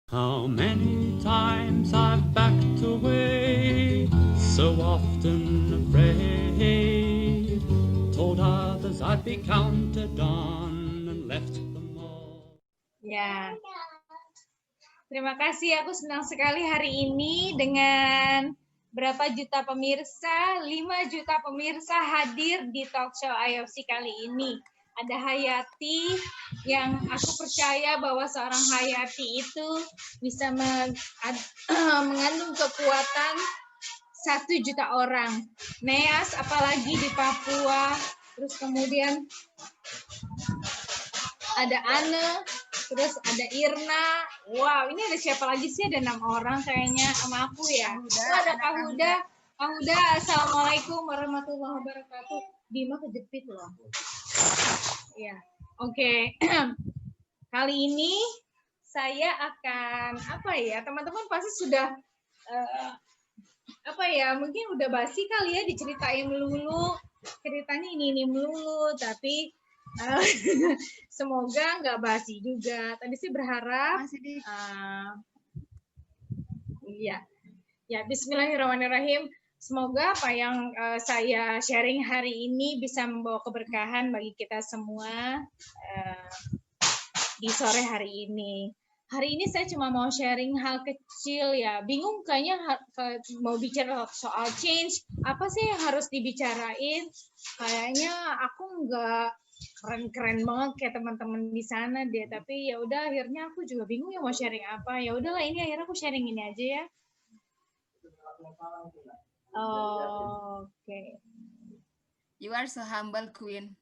How many times I've backed away, so often afraid, told others I'd be counted on and left them all. Ya, terima kasih. Aku senang sekali hari ini dengan berapa juta pemirsa, 5 juta pemirsa hadir di talk show IOC kali ini. Ada Hayati yang aku percaya bahwa seorang Hayati itu bisa mengandung kekuatan 1 juta orang. Neas apalagi di Papua, terus kemudian ada Anne, terus ada Irna. Wow, ini ada siapa lagi sih? Ada 6 orang kayaknya sama aku ya. Ada Kak Huda. Kak Huda, Assalamualaikum warahmatullahi wabarakatuh. Bima kejepit loh. Ya, oke. Kali ini saya akan apa ya? Teman-teman pasti sudah apa ya? Mungkin udah basi kali ya diceritain melulu. Ceritanya ini melulu, tapi semoga nggak basi juga. Tadi sih berharap. Ya, Bismillahirrahmanirrahim. Semoga apa yang saya sharing hari ini bisa membawa keberkahan bagi kita semua di sore hari ini. Hari ini saya cuma mau sharing hal kecil ya. Bingung kayaknya mau bicara soal change. Apa sih yang harus dibicarain? Kayaknya aku nggak keren-keren banget kayak teman-teman di sana deh. Tapi ya udah akhirnya aku juga bingung ya mau sharing apa. Ya udahlah ini akhirnya aku sharing ini aja ya. Oke. You are so humble, Queen.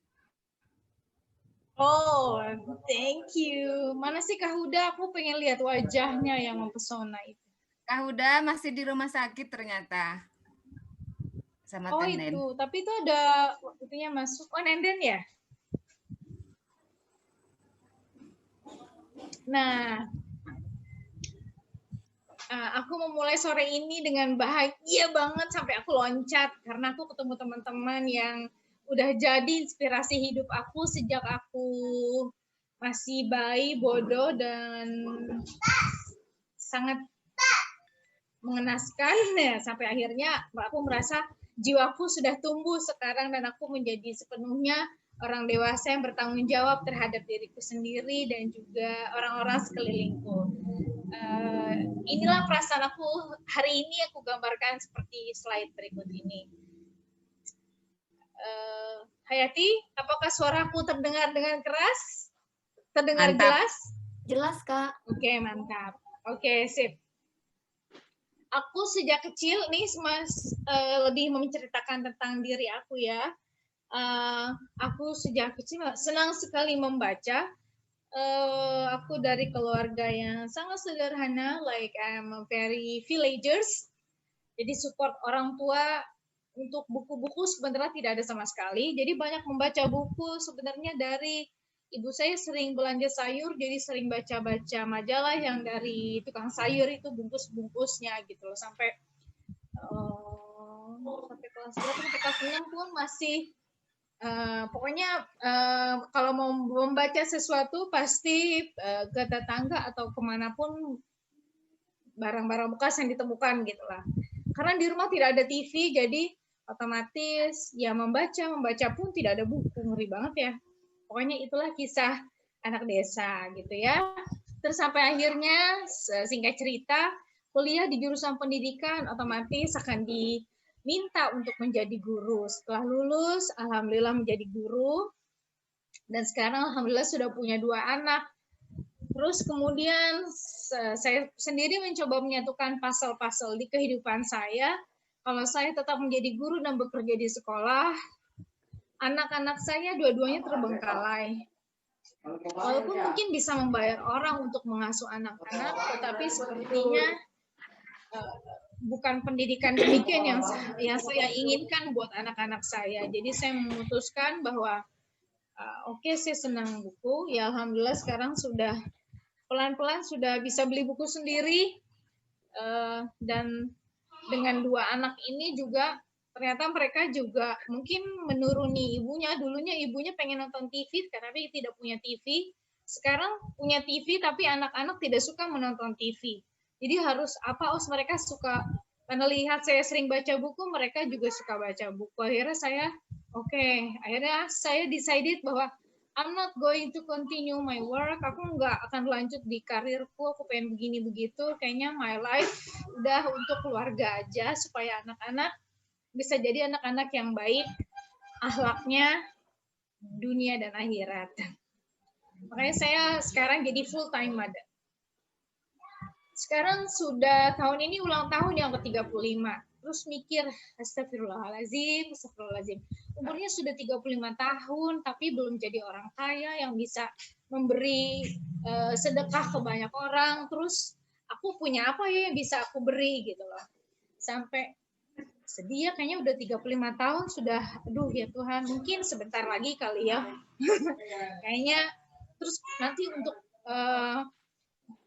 Oh, thank you. Mana sih Kak Huda? Aku pengen lihat wajahnya yang mempesona itu. Kak Huda masih di rumah sakit ternyata. Sama Tenden. Itu. Tapi itu ada itunya masuk. Oh, Nenden ya? Nah, aku memulai sore ini dengan bahagia banget sampai aku loncat karena aku ketemu teman-teman yang udah jadi inspirasi hidup aku sejak aku masih bayi, bodoh, dan sangat mengenaskan ya, sampai akhirnya aku merasa jiwaku sudah tumbuh sekarang dan aku menjadi sepenuhnya orang dewasa yang bertanggung jawab terhadap diriku sendiri dan juga orang-orang sekelilingku. Inilah perasaan aku hari ini aku gambarkan seperti slide berikut ini. Hayati, apakah suaraku terdengar dengan keras? Terdengar mantap. jelas? Jelas, Kak. Oke, mantap. Oke, sip. Aku sejak kecil nih lebih menceritakan tentang diri aku ya. Aku sejak kecil senang sekali membaca. Aku dari keluarga yang sangat sederhana, like I'm a very villagers. Jadi support orang tua untuk buku-buku sebenarnya tidak ada sama sekali. Jadi banyak membaca buku sebenarnya dari ibu saya sering belanja sayur, jadi sering baca-baca majalah yang dari tukang sayur itu bungkus-bungkusnya gitu loh. Sampai kelas berapa? Sampai kelas 6 pun masih pokoknya kalau mau membaca sesuatu pasti ke tetangga atau kemanapun barang-barang bekas yang ditemukan gitulah. Karena di rumah tidak ada TV, jadi otomatis ya membaca pun tidak ada buku, ngeri banget ya. Pokoknya itulah kisah anak desa gitu ya. Terus sampai akhirnya singkat cerita kuliah di jurusan pendidikan otomatis akan diminta untuk menjadi guru. Setelah lulus, alhamdulillah menjadi guru. Dan sekarang alhamdulillah sudah punya 2 anak. Terus kemudian saya sendiri mencoba menyatukan puzzle-puzzle di kehidupan saya. Kalau saya tetap menjadi guru dan bekerja di sekolah, anak-anak saya dua-duanya terbengkalai. Walaupun mungkin bisa membayar orang untuk mengasuh anak-anak, tetapi sepertinya bukan pendidikan demikian yang saya inginkan buat anak-anak saya. Jadi saya memutuskan bahwa oke, saya senang buku. Ya alhamdulillah sekarang sudah pelan-pelan sudah bisa beli buku sendiri, dan dengan 2 anak ini juga ternyata mereka juga mungkin menuruni ibunya. Dulunya ibunya pengen nonton TV tapi tidak punya TV, sekarang punya TV tapi anak-anak tidak suka menonton TV. Jadi harus apa? Oh, mereka suka karena lihat saya sering baca buku, mereka juga suka baca buku. Akhirnya saya akhirnya saya decided bahwa I'm not going to continue my work. Aku nggak akan lanjut di karirku. Aku pengen begini begitu. Kayaknya my life udah untuk keluarga aja supaya anak-anak bisa jadi anak-anak yang baik, akhlaknya dunia dan akhirat. Makanya saya sekarang jadi full time mother. Sekarang sudah tahun ini ulang tahun yang ke-35. Terus mikir, astagfirullahaladzim. Umurnya sudah 35 tahun, tapi belum jadi orang kaya yang bisa memberi sedekah ke banyak orang. Terus aku punya apa ya yang bisa aku beri gitu loh. Sampai sedih ya, kayaknya udah 35 tahun sudah, aduh ya Tuhan, mungkin sebentar lagi kali ya. Kayaknya terus nanti untuk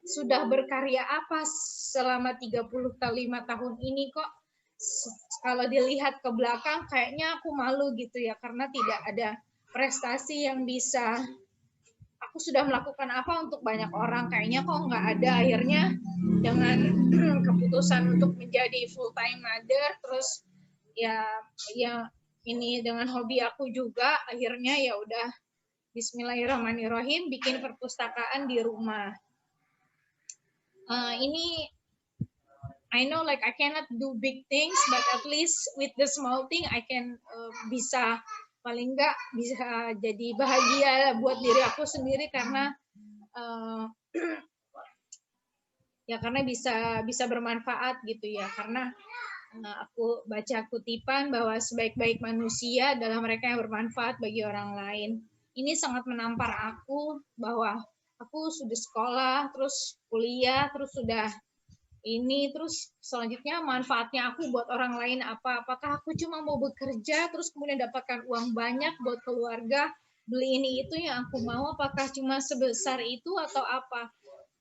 sudah berkarya apa selama 35 tahun ini kok kalau dilihat ke belakang kayaknya aku malu gitu ya, karena tidak ada prestasi yang bisa aku sudah melakukan apa untuk banyak orang, kayaknya kok nggak ada. Akhirnya dengan keputusan untuk menjadi full time mother, terus ya ini dengan hobi aku juga, akhirnya ya udah bismillahirrahmanirrahim bikin perpustakaan di rumah. Ini I know like I cannot do big things, but at least with the small thing I can bisa paling enggak bisa jadi bahagia buat diri aku sendiri, karena karena bisa bermanfaat gitu ya. Karena aku baca kutipan bahwa sebaik-baik manusia adalah mereka yang bermanfaat bagi orang lain. Ini sangat menampar aku bahwa aku sudah sekolah, terus kuliah, terus sudah ini, terus selanjutnya manfaatnya aku buat orang lain apa? Apakah aku cuma mau bekerja terus kemudian dapatkan uang banyak buat keluarga, beli ini itu yang aku mau, apakah cuma sebesar itu atau apa?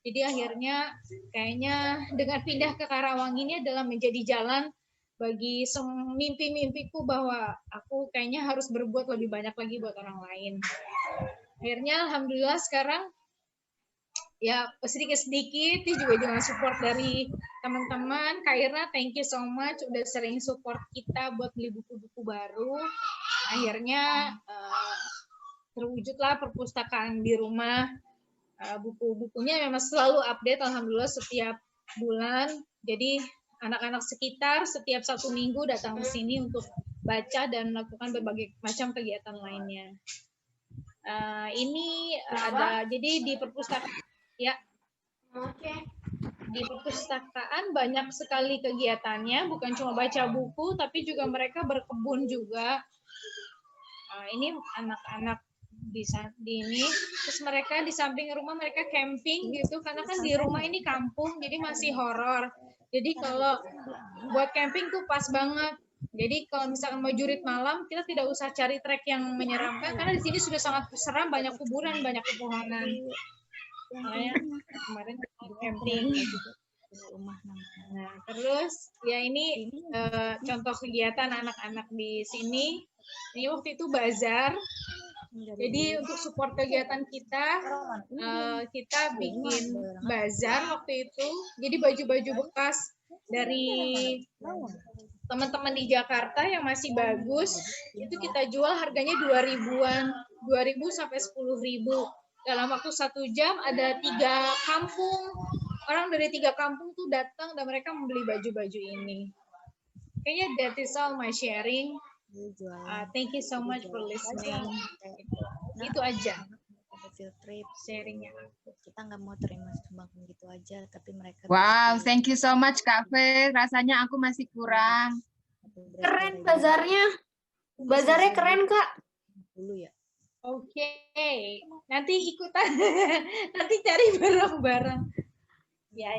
Jadi akhirnya kayaknya dengan pindah ke Karawang ini adalah menjadi jalan bagi mimpi-mimpiku bahwa aku kayaknya harus berbuat lebih banyak lagi buat orang lain. Akhirnya alhamdulillah sekarang ya sedikit-sedikit juga dengan support dari teman-teman. Kak Irna, thank you so much udah sering support kita buat beli buku-buku baru. Akhirnya terwujudlah perpustakaan di rumah. Buku-bukunya memang selalu update, alhamdulillah setiap bulan. Jadi anak-anak sekitar setiap 1 minggu datang ke sini untuk baca dan melakukan berbagai macam kegiatan lainnya. Ini ada, jadi di perpustakaan ya. Oke. Di perpustakaan banyak sekali kegiatannya, bukan cuma baca buku, tapi juga mereka berkebun juga. Ini anak-anak di ini, terus mereka di samping rumah mereka camping gitu, karena kan di rumah ini kampung, jadi masih horor. Jadi kalau buat camping tuh pas banget. Jadi kalau misalkan mau jurit malam, kita tidak usah cari trek yang menyeramkan, karena di sini sudah sangat seram, banyak kuburan, banyak pepohonan. Kemarin camping. Nah, terus ya ini contoh kegiatan anak-anak di sini. Ini waktu itu bazar. Jadi untuk support kegiatan kita, kita bikin bazar waktu itu. Jadi baju-baju bekas dari teman-teman di Jakarta yang masih bagus, itu kita jual harganya 2.000-an, 2.000 sampai 10.000. Dalam waktu 1 jam ada 3 kampung, orang dari 3 kampung tuh datang dan mereka membeli baju-baju ini. Kayaknya that is all my sharing. Thank you so much for listening. Itu aja field trip sharingnya. Kita nggak mau terima sumbangan gitu aja, tapi mereka. Wow, thank you so much Kak Fe. Rasanya aku masih kurang. Keren bazarnya. Bazarnya keren Kak. Dulu ya. Oke, nanti ikutan, nanti cari barang-barang. Ya.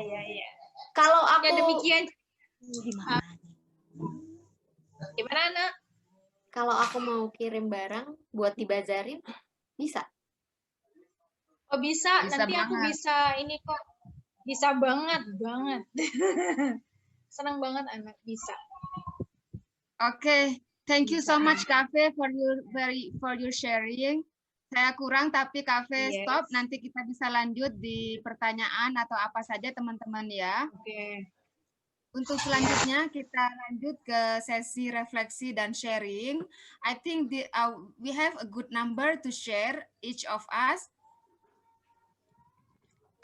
Kalau aku ya demikian. Gimana, Nak? Kalau aku mau kirim barang buat dibazarin, bisa? Oh bisa nanti banget. Aku bisa ini kok. Bisa banget. Senang banget anak bisa. Oke. Thank you so much, Cafe, for your sharing. saya kurang tapi kafe Yes. stop. Nanti kita bisa lanjut di pertanyaan atau apa saja teman-teman ya. Oke. Untuk selanjutnya kita lanjut ke sesi refleksi dan sharing. I think we have a good number to share each of us.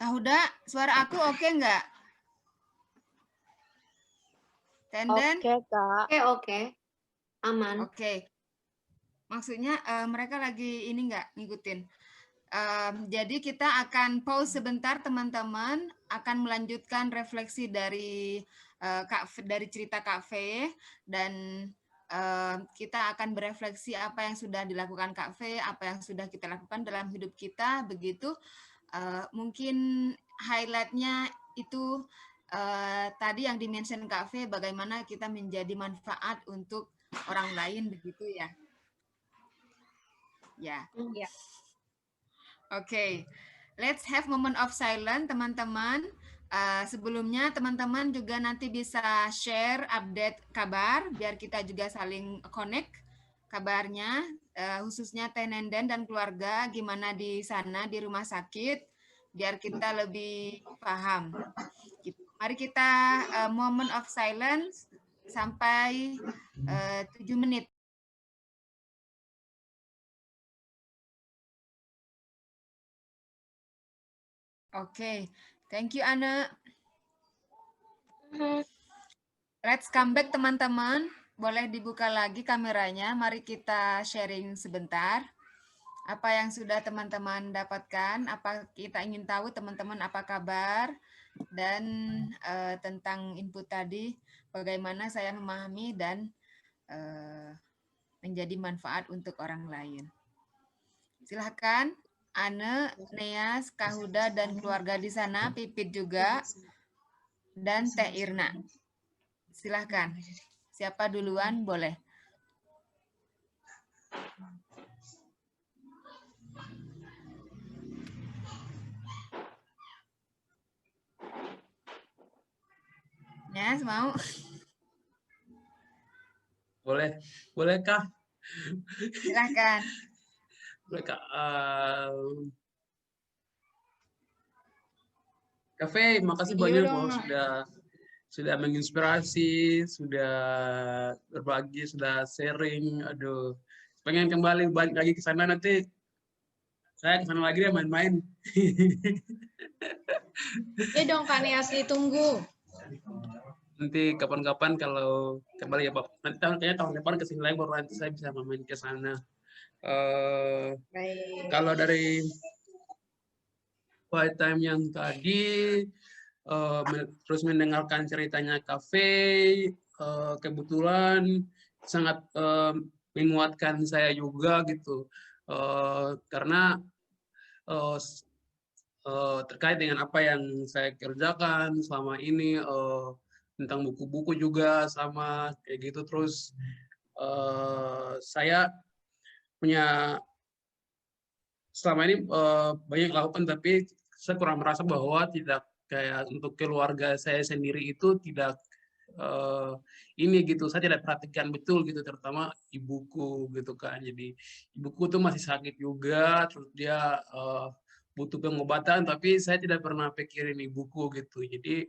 Kak Huda, suara aku oke nggak? Tenden? Oke, Kak. Oke. Aman. Oke. Maksudnya mereka lagi ini nggak ngikutin. Jadi kita akan pause sebentar teman-teman, akan melanjutkan refleksi dari dari cerita Kak V, dan kita akan berefleksi apa yang sudah dilakukan Kak V, apa yang sudah kita lakukan dalam hidup kita, begitu. Mungkin highlight-nya itu tadi yang dimention Kak V, bagaimana kita menjadi manfaat untuk orang lain, begitu ya. Ya. Ya. Oke, let's have moment of silence, teman-teman. Sebelumnya, teman-teman juga nanti bisa share update kabar, biar kita juga saling connect kabarnya, khususnya Tenenden dan keluarga, gimana di sana, di rumah sakit, biar kita lebih paham. Mari kita moment of silence sampai 7 menit. Oke, thank you Anne. Let's come back teman-teman. Boleh dibuka lagi kameranya. Mari kita sharing sebentar. Apa yang sudah teman-teman dapatkan? Apa kita ingin tahu teman-teman apa kabar? Dan tentang input tadi, bagaimana saya memahami dan menjadi manfaat untuk orang lain. Silahkan. Anne, Neas, Kak Huda, dan keluarga di sana, Pipit juga, dan Teh Irna. Silahkan. Siapa duluan? Boleh. Neas, mau? Boleh, bolehkah? Silahkan. Kak, Cafe, makasih banyak loh sudah menginspirasi, sudah berbagi, sudah sharing. Aduh, pengen kembali balik lagi ke sana nanti. Saya ke sana lagi deh main-main. Ya dong Kak Neas, ditunggu. Nanti kapan-kapan kalau kembali ya Pak. Nanti kayaknya tahun depan kesini lagi baru nanti saya bisa main ke sana. Kalau dari quiet time yang tadi terus mendengarkan ceritanya Cafe, kebetulan sangat menguatkan saya juga gitu, karena terkait dengan apa yang saya kerjakan selama ini, tentang buku-buku juga sama kayak gitu. Terus saya punya selama ini banyak lakukan, tapi saya kurang merasa bahwa tidak kayak untuk keluarga saya sendiri itu tidak ini gitu, saya tidak perhatikan betul gitu, terutama ibuku gitu kan. Jadi ibuku tuh masih sakit juga, terus dia butuh pengobatan, tapi saya tidak pernah pikirin ibuku gitu. Jadi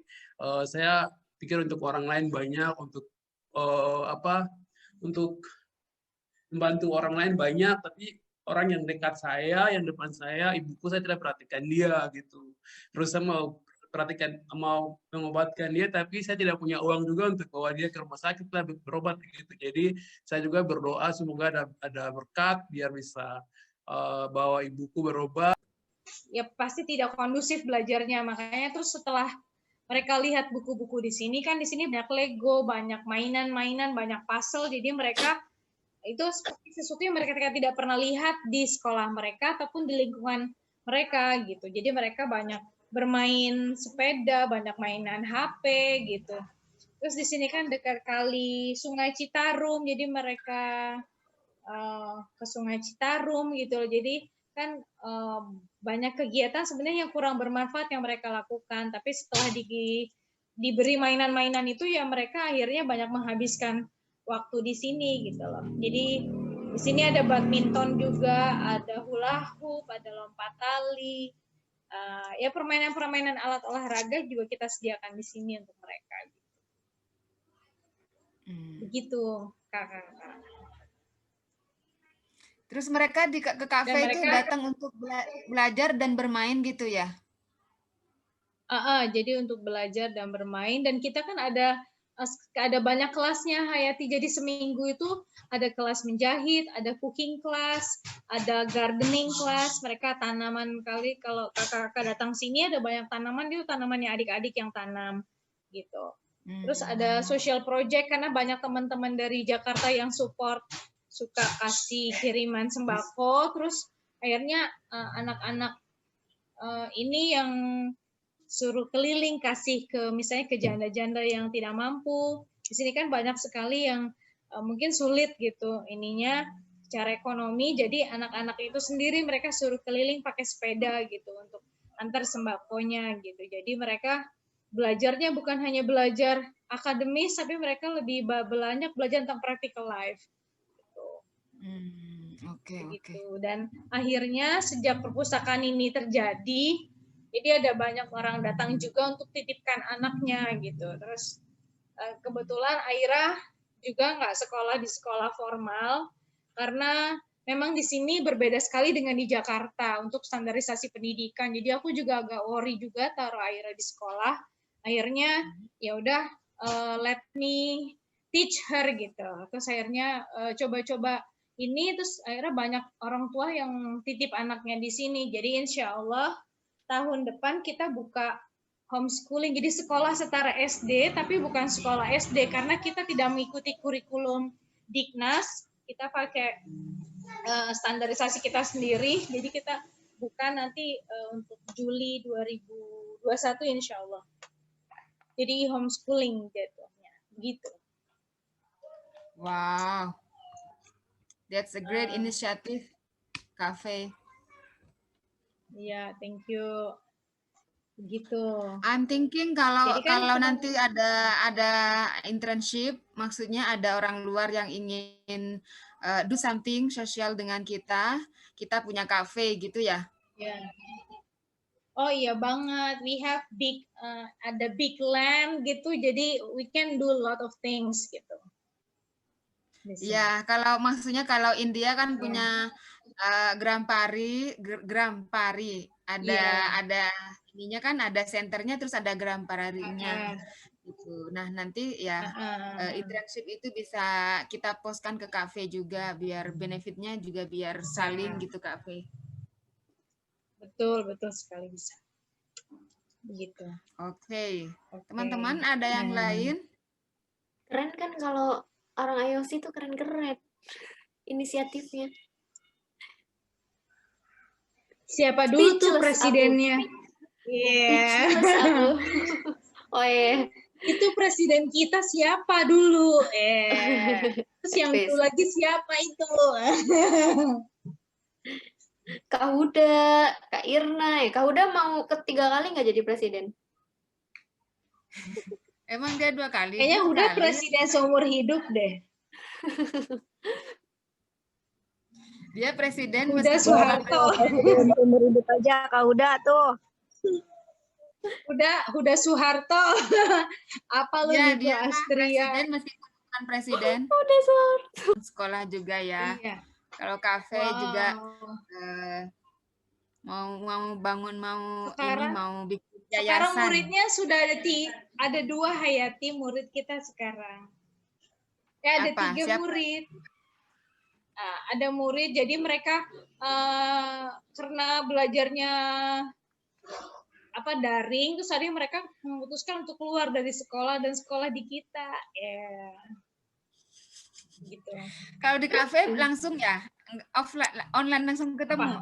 saya pikir untuk orang lain banyak, untuk untuk membantu orang lain banyak, tapi orang yang dekat saya, yang depan saya, ibuku, saya tidak perhatikan dia gitu. Terus saya mau perhatikan, mau mengobatkan dia, tapi saya tidak punya uang juga untuk bawa dia ke rumah sakit lah berobat gitu. Jadi saya juga berdoa semoga ada berkat biar bisa bawa ibuku berobat. Ya pasti tidak kondusif belajarnya, makanya terus setelah mereka lihat buku-buku di sini, kan di sini banyak Lego, banyak mainan-mainan, banyak puzzle, jadi mereka itu seperti sesuatu yang mereka tidak pernah lihat di sekolah mereka ataupun di lingkungan mereka gitu. Jadi mereka banyak bermain sepeda, banyak mainan HP gitu. Terus di sini kan dekat kali Sungai Citarum, jadi mereka ke Sungai Citarum gitu. Jadi kan banyak kegiatan sebenarnya yang kurang bermanfaat yang mereka lakukan. Tapi setelah diberi mainan-mainan itu ya mereka akhirnya banyak menghabiskan waktu di sini gitu loh. Jadi di Di sini ada badminton juga, ada hula hoop, ada lompat tali. Ya permainan-permainan alat olahraga juga kita sediakan di sini untuk mereka. Begitu, Kakak. Terus mereka ke kafe itu datang untuk belajar dan bermain gitu ya? Jadi untuk belajar dan bermain, dan kita kan ada banyak kelasnya, Hayati. Jadi seminggu itu ada kelas menjahit, ada cooking class, ada gardening class. Mereka tanaman kali, kalau kakak-kakak datang sini ada banyak tanaman, itu tanamannya adik-adik yang tanam gitu. Terus ada social project, karena banyak teman-teman dari Jakarta yang support, suka kasih kiriman sembako. Terus akhirnya anak-anak ini yang suruh keliling kasih ke misalnya ke janda-janda yang tidak mampu. Di sini kan banyak sekali yang mungkin sulit gitu ininya secara ekonomi. Jadi anak-anak itu sendiri mereka suruh keliling pakai sepeda gitu untuk antar sembakonya gitu. Jadi mereka belajarnya bukan hanya belajar akademis, tapi mereka lebih banyak belajar tentang practical life. Gitu. Oke. Dan akhirnya sejak perpustakaan ini terjadi, jadi ada banyak orang datang juga untuk titipkan anaknya gitu. Terus kebetulan Aira juga nggak sekolah di sekolah formal, karena memang di sini berbeda sekali dengan di Jakarta untuk standarisasi pendidikan. Jadi aku juga agak worry juga taruh Aira di sekolah. Akhirnya ya udah let me teach her gitu. Terus akhirnya coba-coba ini, terus akhirnya banyak orang tua yang titip anaknya di sini. Jadi insya Allah tahun depan kita buka homeschooling, jadi sekolah setara SD, tapi bukan sekolah SD, karena kita tidak mengikuti kurikulum Diknas, kita pakai standarisasi kita sendiri, jadi kita buka nanti untuk Juli 2021 insya Allah. Jadi homeschooling jatuhnya, begitu. Wow, that's a great initiative, Cafe. Iya, thank you. Begitu. I'm thinking kalau kan nanti ada internship, maksudnya ada orang luar yang ingin do something sosial dengan kita punya cafe gitu ya? Ya. Oh iya banget, we have ada big land gitu, jadi we can do a lot of things gitu. Iya, kalau maksudnya kalau India kan punya Gram Pari, ada ininya kan, ada senternya, terus ada Gram Parinya gitu. Nah nanti ya internship itu bisa kita postkan ke kafe juga, biar benefitnya juga biar saling gitu kafe. Betul sekali bisa. Begitu. Oke. Teman-teman ada yang lain? Keren kan kalau orang IOC itu keren-keren inisiatifnya. Siapa dulu tuh presidennya? Iya. Oh iya. Itu presiden kita siapa dulu? Terus yang dulu lagi siapa itu? Kak Huda, Kak Irna. Kak Huda mau ketiga kali nggak jadi presiden? Emang dia 2 kali? Kayaknya udah presiden seumur hidup deh. Dia presiden udah Soeharto. Presiden seumur hidup aja Kak Huda tuh. Udah Soeharto. Apa lu ya, gitu dia Astria? Presiden meskipun bukan presiden. Udah Soeharto. Sekolah juga ya. Iya. Kalau kafe juga mau bangun, mau bikin yayasan. Sekarang muridnya sudah ada 2 Hayati murid kita sekarang. Ya ada 3 Siapa? murid. Ada murid, jadi mereka karena belajarnya daring, terus tadi mereka memutuskan untuk keluar dari sekolah dan sekolah di kita. Gitu. Kalau di kafe langsung ya, offline, online langsung ketemu.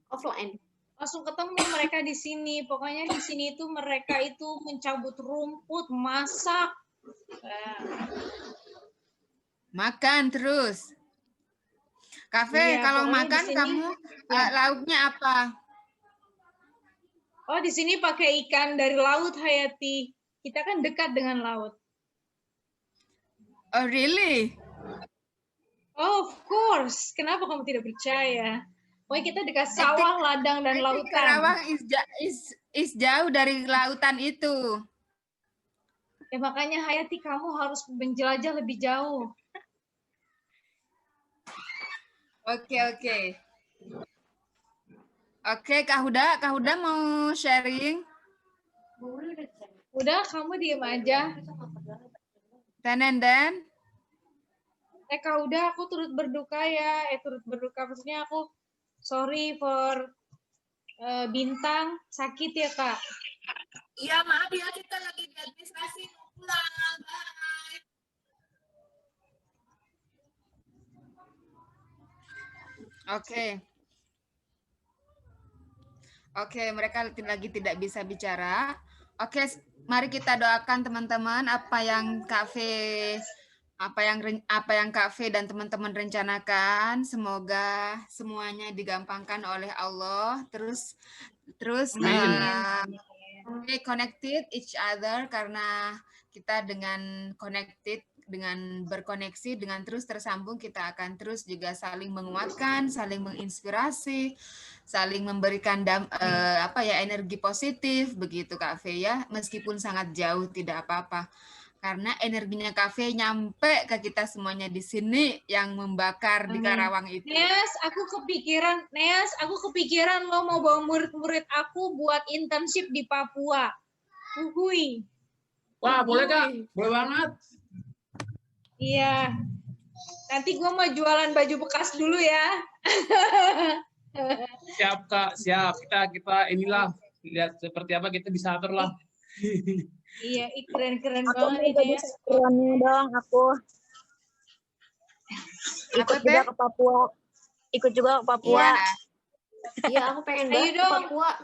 Offline. Langsung ketemu mereka di sini. Pokoknya di sini itu mereka itu mencabut rumput, masak, makan terus. Kafe kalau makan kamu lauknya apa? Oh, di sini pakai ikan dari laut, Hayati. Kita kan dekat dengan laut. Oh, really? Of course. Kenapa kamu tidak percaya? Pokoknya kita dekat sawah, ladang, dan I think lautan. Karawang is jauh dari lautan itu. Ya makanya Hayati kamu harus menjelajah lebih jauh. Oke. Oke, Kak Huda mau sharing? Udah, kamu diem aja. Dan Kak, udah aku turut berduka ya. Turut berduka maksudnya aku sorry for Bintang sakit ya, Kak. iya maaf ya, kita lagi di administrasi mau pulang. Bye. Oke, mereka lagi tidak bisa bicara. Oke, mari kita doakan teman-teman apa yang Kak Kak Fe dan teman-teman rencanakan, semoga semuanya digampangkan oleh Allah. Terus stay connected each other, karena kita dengan berkoneksi, dengan terus tersambung, kita akan terus juga saling menguatkan, saling menginspirasi, saling memberikan energi positif begitu Kak Fe ya, meskipun sangat jauh tidak apa-apa. Karena energinya Kak Fe nyampe ke kita semuanya di sini yang membakar di Karawang itu. Neas, aku kepikiran lo mau bawa murid-murid aku buat internship di Papua. Uhui. Wah, boleh Kak? Boleh banget. Iya. Nanti gue mau jualan baju bekas dulu ya. Siap Kak, siap. Kita inilah lihat seperti apa, kita bisa atur lah. Iya, keren-keren Aku banget mau ini jadi ya. sasarannya dong, aku. Ikut juga ke Papua. Ikut juga ke Papua. Iya, aku pengen Ayo banget ke dong. Papua.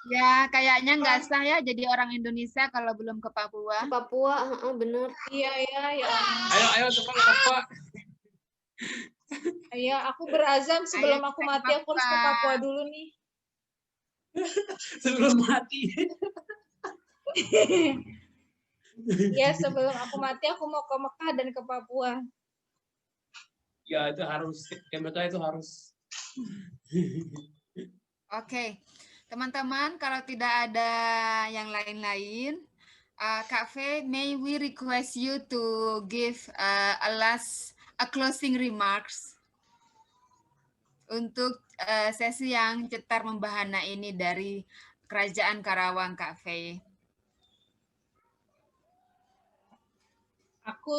Ya, kayaknya nggak sah ya jadi orang Indonesia kalau belum ke Papua. Ke Papua, bener. Iya, ya. Ayo cepat Pak. Iya, aku berazam sebelum Ayo, aku mati aku harus ke Papua dulu nih. Sebelum mati. Iya, sebelum aku mati aku mau ke Mekah dan ke Papua. Ya, itu harus. Mereka itu harus. Oke. Teman-teman, kalau tidak ada yang lain-lain, Kak Fe, may we request you to give a closing remarks untuk sesi yang cetar membahana ini dari Kerajaan Karawang, Kak Fe. Aku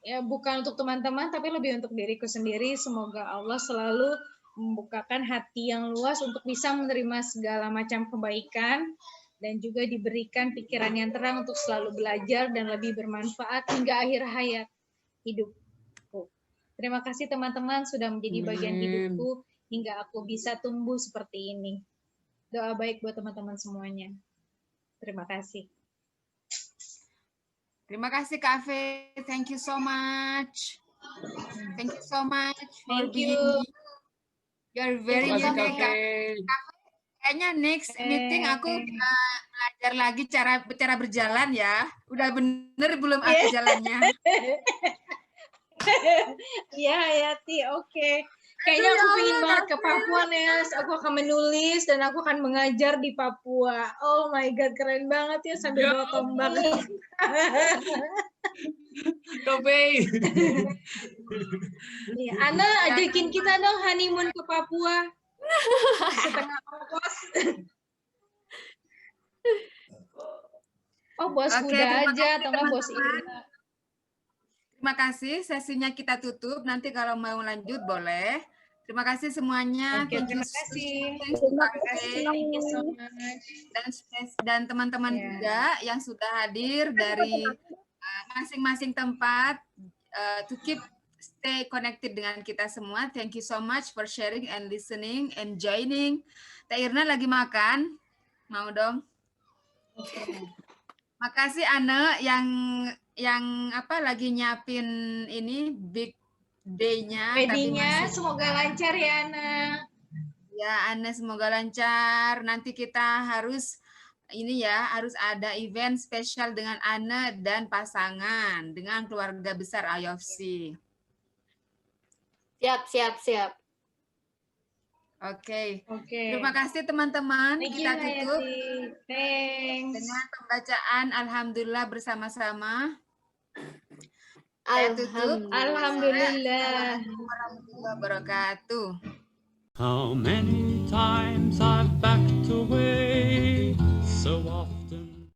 ya bukan untuk teman-teman tapi lebih untuk diriku sendiri. Semoga Allah selalu membukakan hati yang luas untuk bisa menerima segala macam kebaikan dan juga diberikan pikiran yang terang untuk selalu belajar dan lebih bermanfaat hingga akhir hayat hidupku. Terima kasih teman-teman sudah menjadi bagian hidupku hingga aku bisa tumbuh seperti ini. Doa baik buat teman-teman semuanya. Terima kasih. Terima kasih Kak Fe. Thank you so much. Thank you so much for being here. You're very unique, Kak. Kayaknya next meeting aku belajar lagi cara berjalan ya. Udah bener belum aku jalannya? Iya, Hayati, oke. Kayaknya aku pengen banget ke Papua, Nes. Aku akan menulis dan aku akan mengajar di Papua. Oh my God, keren banget ya sambil bawa tombak. Kopi. Iya, Ana ajakin kita dong honeymoon ke Papua. Setengah ongkos. Oh, bos Huda aja atau enggak bos Irna. Terima kasih, sesinya kita tutup. Nanti kalau mau lanjut boleh. Terima kasih semuanya. Oke, terima kasih. Terima kasih. Thank you so much. Dan teman-teman juga yang sudah hadir dari masing-masing tempat to stay connected dengan kita semua. Thank you so much for sharing and listening and joining. Teh Irna lagi makan. Mau dong? Makasih Anne yang lagi nyiapin ini big day-nya. Wedding-nya semoga lancar ya Ana. Ya Anne semoga lancar. Nanti kita harus ada event spesial dengan Anne dan pasangan dengan keluarga besar IOFC. Siap. Oke. Oke. Terima kasih teman-teman. Thank you, Kita tutup Hayati. Thanks. dengan pembacaan Alhamdulillah bersama-sama. Saya tutup. Alhamdulillah. Warahmatullahi wabarakatuh. How many times I've backed